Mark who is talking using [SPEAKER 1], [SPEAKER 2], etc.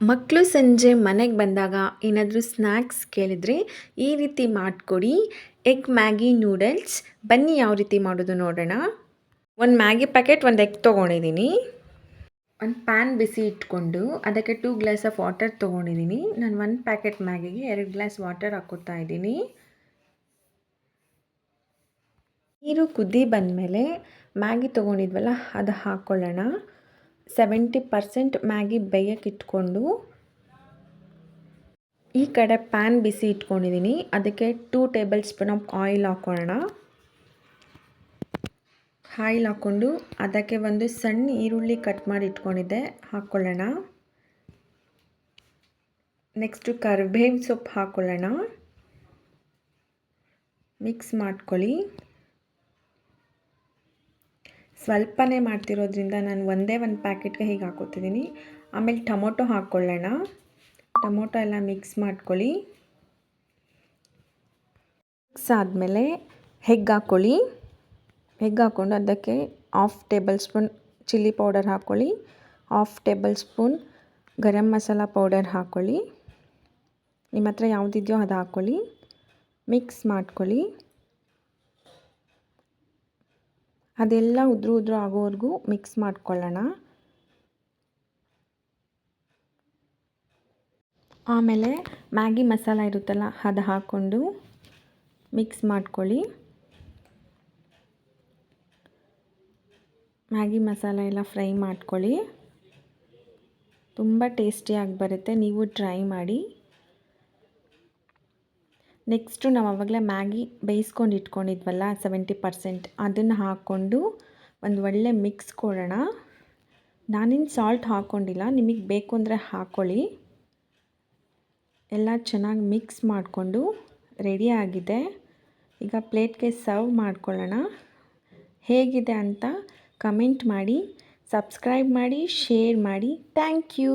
[SPEAKER 1] ಮಕ್ಕಳು ಸಂಜೆ ಮನೆಗೆ ಬಂದಾಗ ಏನಾದರೂ ಸ್ನ್ಯಾಕ್ಸ್ ಕೇಳಿದರೆ ಈ ರೀತಿ ಮಾಡಿಕೊಡಿ. Egg Maggi noodles. ಬನ್ನಿ ಯಾವ ರೀತಿ ಮಾಡೋದು ನೋಡೋಣ. ಒಂದು ಮ್ಯಾಗಿ ಪ್ಯಾಕೆಟ್, ಒಂದು ಎಗ್ ತೊಗೊಂಡಿದ್ದೀನಿ. ಒಂದು ಪ್ಯಾನ್ ಬಿಸಿ ಇಟ್ಕೊಂಡು ಅದಕ್ಕೆ 2 ಗ್ಲಾಸ್ ಆಫ್ ವಾಟರ್ ತೊಗೊಂಡಿದ್ದೀನಿ. ನಾನು 1 ಪ್ಯಾಕೆಟ್ ಮ್ಯಾಗಿಗೆ 2 ಗ್ಲಾಸ್ ವಾಟರ್ ಹಾಕ್ಕೊತಾ ಇದ್ದೀನಿ. ನೀರು ಕುದಿ ಬಂದಮೇಲೆ ಮ್ಯಾಗಿ ತೊಗೊಂಡಿದ್ವಲ್ಲ ಅದು ಹಾಕ್ಕೊಳ್ಳೋಣ. 70% ಮ್ಯಾಗಿ ಬೇಯಕ್ಕೆ ಇಟ್ಕೊಂಡು ಈ ಕಡೆ ಪ್ಯಾನ್ ಬಿಸಿ ಇಟ್ಕೊಂಡಿದ್ದೀನಿ. ಅದಕ್ಕೆ 2 ಟೇಬಲ್ ಸ್ಪೂನ್ ಆಫ್ ಆಯಿಲ್ ಹಾಕ್ಕೊಳ್ಳೋಣ. ಆಯಿಲ್ ಹಾಕ್ಕೊಂಡು ಅದಕ್ಕೆ ಒಂದು ಸಣ್ಣ ಈರುಳ್ಳಿ ಕಟ್ ಮಾಡಿ ಇಟ್ಕೊಂಡಿದ್ದೆ ಹಾಕ್ಕೊಳ್ಳೋಣ. ನೆಕ್ಸ್ಟು ಕರಿಬೇವಿನ ಸೊಪ್ಪು ಹಾಕ್ಕೊಳ್ಳೋಣ. ಮಿಕ್ಸ್ ಮಾಡ್ಕೊಳ್ಳಿ. ಸ್ವಲ್ಪನೇ ಮಾಡ್ತಿರೋದ್ರಿಂದ ನಾನು ಒಂದೇ ಒಂದು ಪ್ಯಾಕೆಟ್ಗೆ ಹೀಗೆ ಹಾಕ್ಕೊತಿದ್ದೀನಿ. ಆಮೇಲೆ ಟೊಮೊಟೊ ಹಾಕ್ಕೊಳ್ಳೋಣ. ಟೊಮೊಟೊ ಎಲ್ಲ ಮಿಕ್ಸ್ ಮಾಡ್ಕೊಳ್ಳಿ. ಮಿಕ್ಸ್ ಆದಮೇಲೆ ಎಗ್ ಹಾಕ್ಕೊಳ್ಳಿ. ಎಗ್ ಹಾಕ್ಕೊಂಡು ಅದಕ್ಕೆ 1/2 ಟೇಬಲ್ ಸ್ಪೂನ್ ಚಿಲ್ಲಿ ಪೌಡರ್ ಹಾಕ್ಕೊಳ್ಳಿ. 1/2 table spoon garam masala powder ಹಾಕ್ಕೊಳ್ಳಿ. ನಿಮ್ಮ ಹತ್ರ ಯಾವುದಿದೆಯೋ ಅದು ಹಾಕ್ಕೊಳ್ಳಿ. ಮಿಕ್ಸ್ ಮಾಡ್ಕೊಳ್ಳಿ. ಅದೆಲ್ಲ ಉದುರು ಆಗೋವರೆಗೂ ಮಿಕ್ಸ್ ಮಾಡ್ಕೊಳ್ಳೋಣ. ಆಮೇಲೆ ಮ್ಯಾಗಿ ಮಸಾಲ ಇರುತ್ತಲ್ಲ ಅದು ಹಾಕ್ಕೊಂಡು ಮಿಕ್ಸ್ ಮಾಡ್ಕೊಳ್ಳಿ. ಮ್ಯಾಗಿ ಮಸಾಲ ಎಲ್ಲ ಫ್ರೈ ಮಾಡ್ಕೊಳ್ಳಿ. ತುಂಬ ಟೇಸ್ಟಿಯಾಗಿ ಬರುತ್ತೆ, ನೀವು ಟ್ರೈ ಮಾಡಿ. ನೆಕ್ಸ್ಟು ನಾವು ಆವಾಗಲೇ ಮ್ಯಾಗಿ ಬೇಯಿಸ್ಕೊಂಡು ಇಟ್ಕೊಂಡಿದ್ವಲ್ಲ 70%, ಅದನ್ನು ಹಾಕ್ಕೊಂಡು ಒಂದು ಒಳ್ಳೆ ಮಿಕ್ಸ್ ಕೊಡೋಣ. ನಾನಿನ್ನು ಸಾಲ್ಟ್ ಹಾಕ್ಕೊಂಡಿಲ್ಲ, ನಿಮಗೆ ಬೇಕು ಅಂದರೆ ಹಾಕ್ಕೊಳ್ಳಿ. ಎಲ್ಲ ಚೆನ್ನಾಗಿ ಮಿಕ್ಸ್ ಮಾಡಿಕೊಂಡು ರೆಡಿಯಾಗಿದೆ. ಈಗ ಪ್ಲೇಟ್ಗೆ ಸರ್ವ್ ಮಾಡ್ಕೊಳ್ಳೋಣ. ಹೇಗಿದೆ ಅಂತ ಕಮೆಂಟ್ ಮಾಡಿ, ಸಬ್ಸ್ಕ್ರೈಬ್ ಮಾಡಿ, ಶೇರ್ ಮಾಡಿ. Thank you.